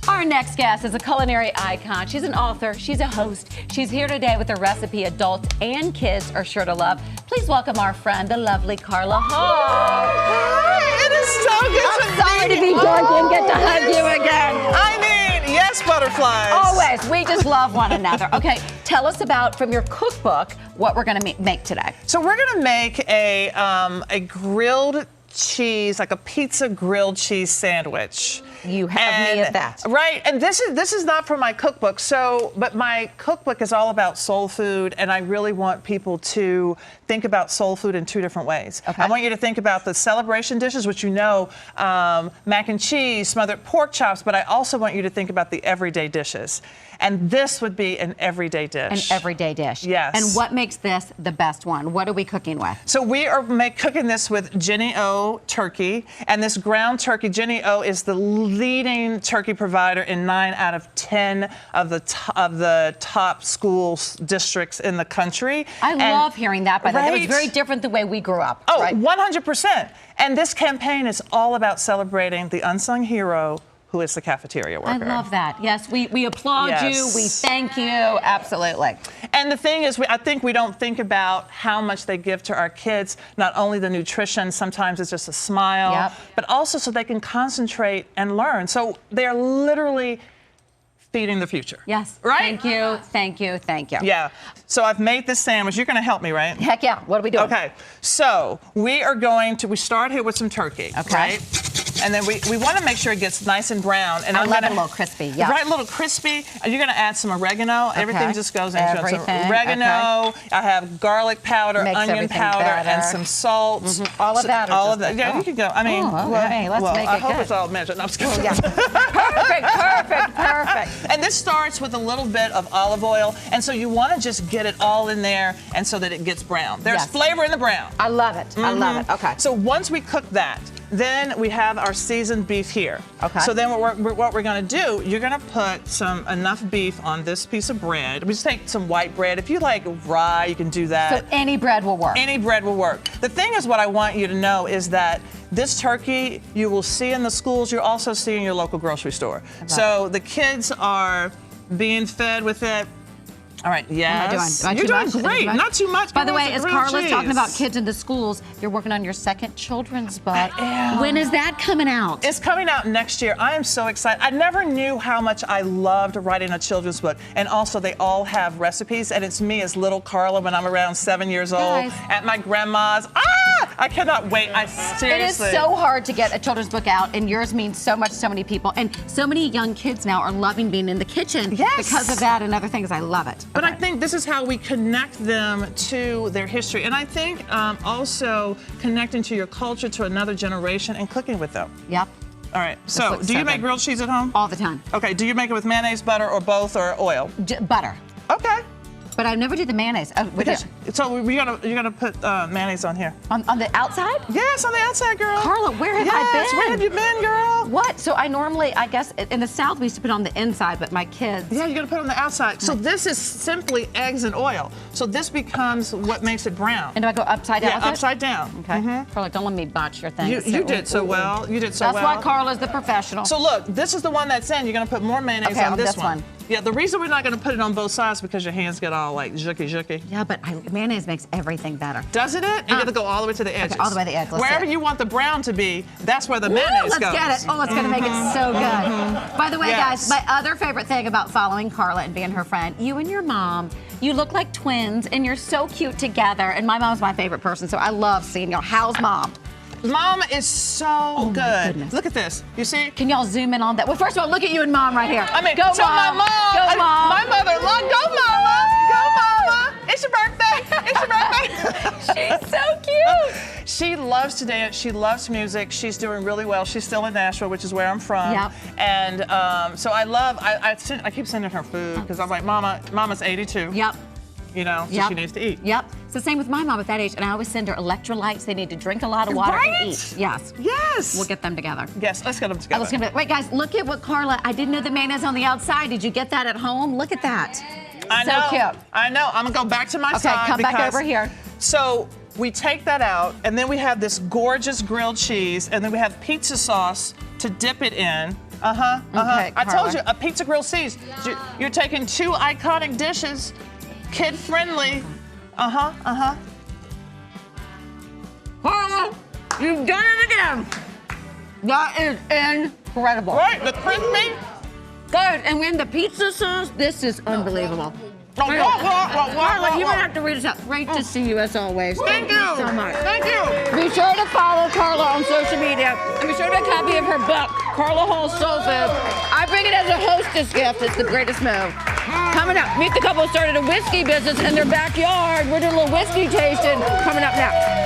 Our next guest is a culinary icon. She's an author, she's a host. She's here today with a recipe adults and kids are sure to love. Please welcome our friend, the lovely Carla Hall. Hi, it is so good I'm sorry to be dorky and get to hug you again. I mean, yes, butterflies. Always, we just love one another. Okay, tell us about, from your cookbook, what we're gonna make today. So we're gonna make a grilled cheese, like a pizza grilled cheese sandwich. You have me at that. Right, and this is not from my cookbook, but my cookbook is all about soul food, and I really want people to think about soul food in two different ways. Okay. I want you to think about the celebration dishes, which you know, mac and cheese, smothered pork chops, but I also want you to think about the everyday dishes. And this would be an everyday dish. An everyday dish. Yes. And what makes this the best one? What are we cooking with? So we are cooking this with Jennie-O turkey, and this ground turkey. Jennie-O is the leading turkey provider in 9 out of 10 of the top school districts in the country. I love hearing that, by the way. Right? It was very different the way we grew up. Oh, right? 100%. And this campaign is all about celebrating the unsung hero who is the cafeteria worker. I love that. Yes, we applaud you. We thank you. Absolutely. And the thing is, I think we don't think about how much they give to our kids, not only the nutrition, sometimes it's just a smile, but also so they can concentrate and learn. So they're literally feeding the future. Yes. Right? Thank you, thank you, thank you. Yeah. So I've made this sandwich. You're going to help me, right? Heck yeah. What are we doing? Okay. So we start here with some turkey. Okay. Right? And then we want to make sure it gets nice and brown. And I love it a little crispy. Yeah. Right, a little crispy. And you're going to add some oregano. Okay. Everything just goes into it. Everything. So oregano. Okay. I have garlic powder, Makes onion powder, better. And some salt. Mm-hmm. All of that. All of that. Yeah, you can go. I mean, let's make it I hope good. it's all measured. No, I'm just kidding. Yeah. Perfect. And this starts with a little bit of olive oil, and so you want to just get it all in there, and so that it gets brown. There's flavor in the brown. I love it. I love it. Okay. So once we cook that, then we have our seasoned beef here. Okay. So then what we're going to do, you're going to put enough beef on this piece of bread. We just take some white bread. If you like rye, you can do that. So any bread will work. Any bread will work. The thing is, what I want you to know is that this turkey you will see in the schools, you'll also see in your local grocery store. So the kids are being fed with it. All right, yes. Am I You're doing doing great. Not too much. By the way, as Carla's talking about kids in the schools, you're working on your second children's book. I am. When is that coming out? It's coming out next year. I am so excited. I never knew how much I loved writing a children's book. And also, they all have recipes. And it's me as little Carla when I'm around 7 years old at my grandma's. I cannot wait. I seriously. It is so hard to get a children's book out, and yours means so much to so many people. And so many young kids now are loving being in the kitchen because of that and other things. I love it. But I think this is how we connect them to their history. And I think also connecting to your culture, to another generation, and cooking with them. Yep. All right. So, do you make grilled cheese at home? All the time. Okay. Do you make it with mayonnaise, butter, or both, or oil? Butter. Okay. But I never did the mayonnaise. So you're gonna put mayonnaise on here. On the outside? Yes, on the outside, girl. Carla, where have I been? Where have you been, girl? What? So I normally, I guess, in the South we used to put it on the inside, but my kids. Yeah, you're gonna put it on the outside. So this is simply eggs and oil. So this becomes what makes it brown. And do I go upside down? Yeah, upside down. Okay. Carla, don't let me botch your thing. You did so well. You did so well. That's why Carla's the professional. So look, this is the one that's in. You're gonna put more mayonnaise on this one. Yeah, the reason we're not going to put it on both sides is because your hands get all like zhooky. Yeah, but mayonnaise makes everything better. Doesn't it? You got to go all the way to the edges. Okay, all the way to the edge. Wherever you want the brown to be, that's where the mayonnaise goes. Let's get it. Oh, it's going to make it so good. By the way, guys, my other favorite thing about following Carla and being her friend, you and your mom, you look like twins, and you're so cute together. And my mom's my favorite person, so I love seeing y'all. How's Mom? Mom is so good. Look at this. You see? Can y'all zoom in on that? Well, first of all, look at you and Mom right here. I mean, go so Mom. my mom. Go Mom. My mother-in-law. Go Mama. Go Mama. It's your birthday. It's your birthday. She's so cute. She loves to dance. She loves music. She's doing really well. She's still in Nashville, which is where I'm from. Yep. And so I keep sending her food because I'm like, Mama's 82. Yep. You know, so she needs to eat. Yep. It's the same with my mom at that age, and I always send her electrolytes. They need to drink a lot of water and eat. Yes. Yes. We'll get them together. Yes, let's get them together. Wait, guys, look at what Carla, I didn't know the mayonnaise on the outside. Did you get that at home? Look at that. I know. So cute. I know. I'm going to go back to my side. Okay, come back over here. So we take that out, and then we have this gorgeous grilled cheese, and then we have pizza sauce to dip it in. Okay, I told you, a pizza grill sees. You're taking 2 iconic dishes, kid-friendly. Carla, you've done it again. That is incredible. Right, the crispy. Guys, and when the pizza sauce, this is unbelievable. Carla, You might have to read us out. Great to see you as always. Thank you so much. Thank you. Be sure to follow Carla on social media. And be sure to copy of her book, Carla Hall's Soul Food. I bring it as a hostess gift. It's the greatest move. Coming up, meet the couple who started a whiskey business in their backyard. We're doing a little whiskey tasting. Coming up next.